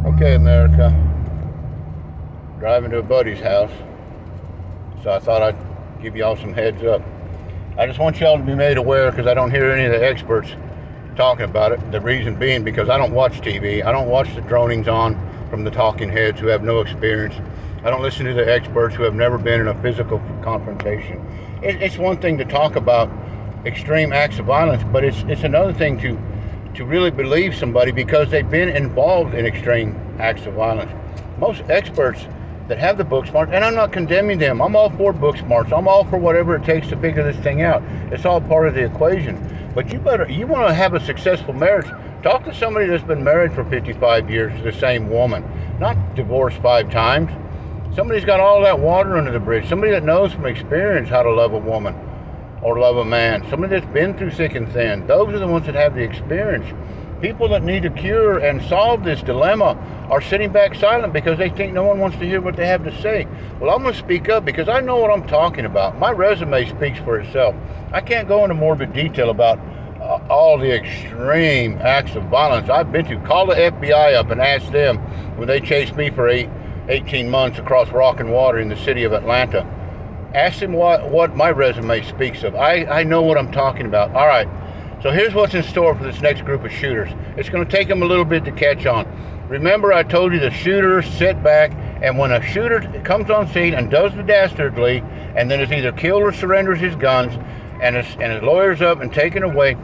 Okay, America. Driving to a buddy's house. So I thought I'd give y'all some heads up. I just want y'all to be made aware because I don't hear any of the experts talking about it. The reason being because I don't watch TV. I don't watch the dronings on from the talking heads who have no experience. I don't listen to the experts who have never been in a physical confrontation. It's one thing to talk about extreme acts of violence, but it's another thing to really believe somebody because they've been involved in extreme acts of violence. Most experts that have the book smarts, and I'm not condemning them. I'm all for book smarts. I'm all for whatever it takes to figure this thing out. It's all part of the equation. But you want to have a successful marriage, talk to somebody that's been married for 55 years to the same woman, not divorced 5 times. Somebody's got all that water under the bridge. Somebody that knows from experience how to love a woman or love a man. Somebody that's been through thick and thin. Those are the ones that have the experience. People that need to cure and solve this dilemma are sitting back silent because they think no one wants to hear what they have to say. Well, I'm going to speak up because I know what I'm talking about. My resume speaks for itself. I can't go into morbid detail about all the extreme acts of violence I've been to. Call the FBI up and ask them when they chased me for 18 months across rock and water in the city of Atlanta. Ask them what my resume speaks of. I know what I'm talking about. All right. So here's what's in store for this next group of shooters. It's going to take them a little bit to catch on. Remember, I told you the shooters sit back, and when a shooter comes on scene and does the dastardly, and then is either killed or surrenders his guns, and his lawyers up and taken away,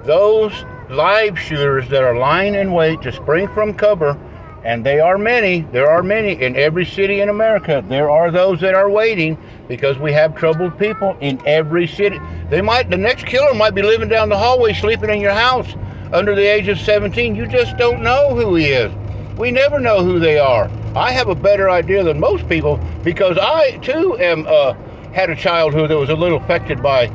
those live shooters that are lying in wait to spring from cover, and there are many in every city in America. There are those that are waiting because we have troubled people in every city. The next killer might be living down the hallway, sleeping in your house under the age of 17. You just don't know who he is. We never know who they are. I have a better idea than most people because I too had a childhood that was a little affected by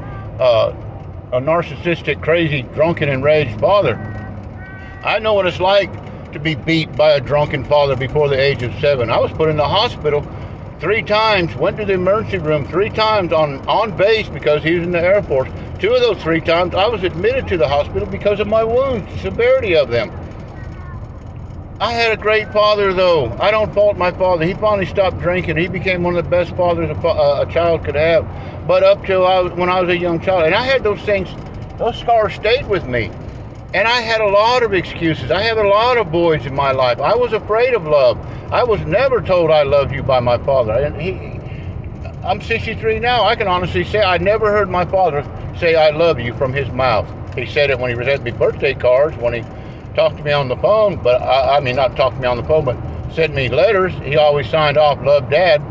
a narcissistic, crazy, drunken, enraged father. I know what it's like to be beat by a drunken father before the age of 7. I was put in the hospital 3 times, went to the emergency room 3 times on base because he was in the Air Force. 2 of those 3 times I was admitted to the hospital because of my wounds, the severity of them. I had a great father though. I don't fault my father. He finally stopped drinking. He became one of the best fathers a child could have. But up till when I was a young child, and I had those things, those scars stayed with me. And I had a lot of excuses. I had a lot of voids in my life. I was afraid of love. I was never told I loved you by my father. I'm 63 now. I can honestly say I never heard my father say I love you from his mouth. He said it when he presented me birthday cards, when he talked to me on the phone, but I mean not talked to me on the phone, but sent me letters. He always signed off, "Love, Dad."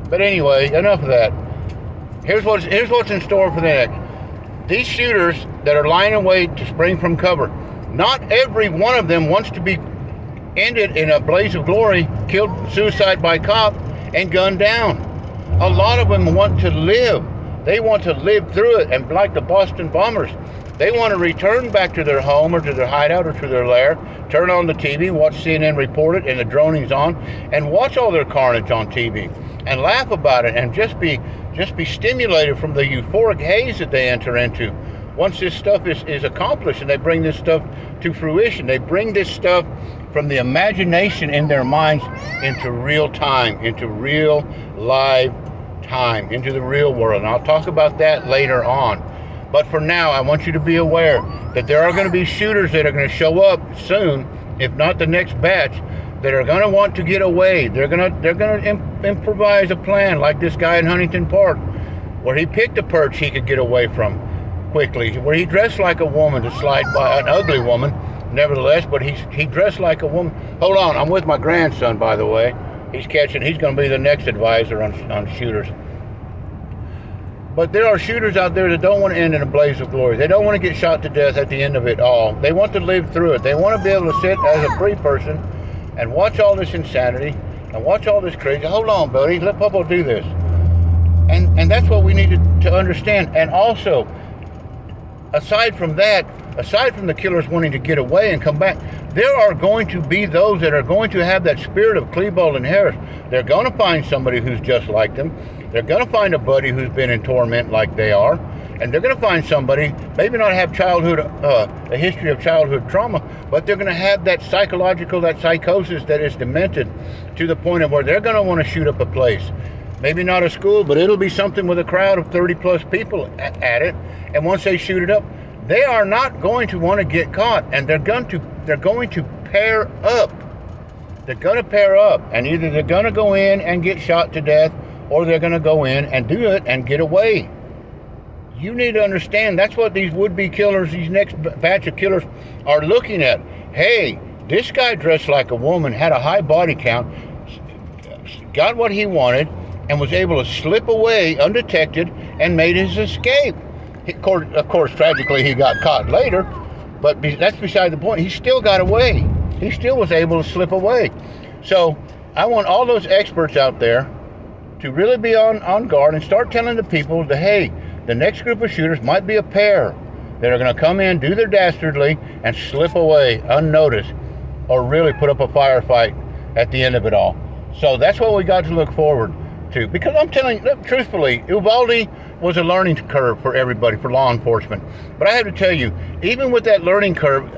But anyway, enough of that. Here's what's in store for the next. These shooters that are lying in wait to spring from cover, not every one of them wants to be ended in a blaze of glory, killed, suicide by cop, and gunned down. A lot of them want to live. They want to live through it, and like the Boston bombers, they want to return back to their home or to their hideout or to their lair, turn on the TV, watch CNN report it and the droning's on, and watch all their carnage on TV, and laugh about it, and just be stimulated from the euphoric haze that they enter into. Once this stuff is accomplished and they bring this stuff to fruition, they bring this stuff from the imagination in their minds into real time, into real live time, into the real world. And I'll talk about that later on. But for now, I want you to be aware that there are going to be shooters that are going to show up soon, if not the next batch, that are going to want to get away. They're going to improvise a plan like this guy in Huntington Park, where he picked a perch he could get away from quickly, where he dressed like a woman to slide by, an ugly woman, nevertheless, but he dressed like a woman. Hold on, I'm with my grandson, by the way. He's going to be the next advisor on shooters. But there are shooters out there that don't want to end in a blaze of glory. They don't want to get shot to death at the end of it all. They want to live through it. They want to be able to sit as a free person and watch all this insanity and watch all this crazy. Hold on, buddy. Let Papa do this. And that's what we need to understand. And also, aside from the killers wanting to get away and come back, there are going to be those that are going to have that spirit of Klebold and Harris. They're going to find somebody who's just like them. They're going to find a buddy who's been in torment like they are. and they're going to find somebody, maybe not have a history of childhood trauma, but they're going to have that psychological, that psychosis that is demented to the point of where they're going to want to shoot up a place. Maybe not a school, but it'll be something with a crowd of 30 plus people at it. And once they shoot it up, they are not going to want to get caught, and they're going to pair up. They're going to pair up, and either they're going to go in and get shot to death, or they're going to go in and do it and get away. You need to understand that's what these would-be killers, these next batch of killers, are looking at. Hey, this guy dressed like a woman, had a high body count, got what he wanted, and was able to slip away undetected and made his escape. Of course, tragically, he got caught later, but that's beside the point. He still got away. He still was able to slip away. So I want all those experts out there to really be on guard and start telling the people that, hey, the next group of shooters might be a pair that are going to come in, do their dastardly, and slip away unnoticed, or really put up a firefight at the end of it all. So that's what we got to look forward to. Because I'm telling you, truthfully, Uvalde was a learning curve for everybody, for law enforcement. But I have to tell you, even with that learning curve,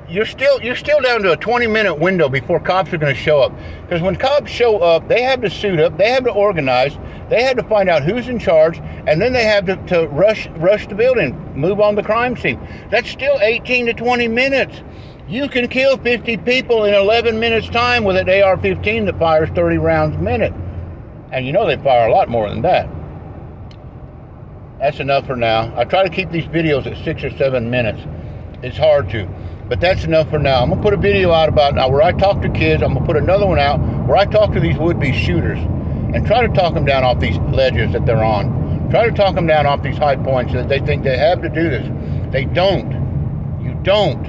you're still down to a 20-minute window before cops are going to show up. Because when cops show up, they have to suit up, they have to organize, they have to find out who's in charge, and then they have to rush the building, move on the crime scene. That's still 18 to 20 minutes. You can kill 50 people in 11 minutes time with an AR-15 that fires 30 rounds a minute. And you know they fire a lot more than that. That's enough for now. I try to keep these videos at 6 or 7 minutes. It's hard to. But that's enough for now. I'm going to put a video out about where I talk to kids. I'm going to put another one out where I talk to these would-be shooters and try to talk them down off these ledges that they're on. Try to talk them down off these high points that they think they have to do this. They don't. You don't.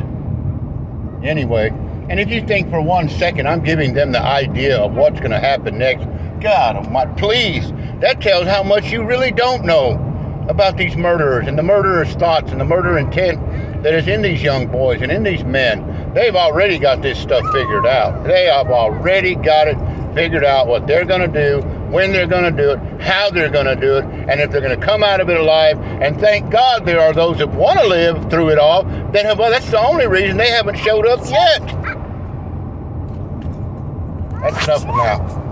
Anyway, and if you think for 1 second I'm giving them the idea of what's going to happen next, God almighty, please, that tells how much you really don't know about these murderers and the murderers' thoughts and the murder intent that is in these young boys and in these men. They've already got this stuff figured out. They have already got it figured out, what they're going to do, when they're going to do it, how they're going to do it, and if they're going to come out of it alive. And thank God there are those that want to live through it all that have, well, that's the only reason they haven't showed up yet. That's enough for now.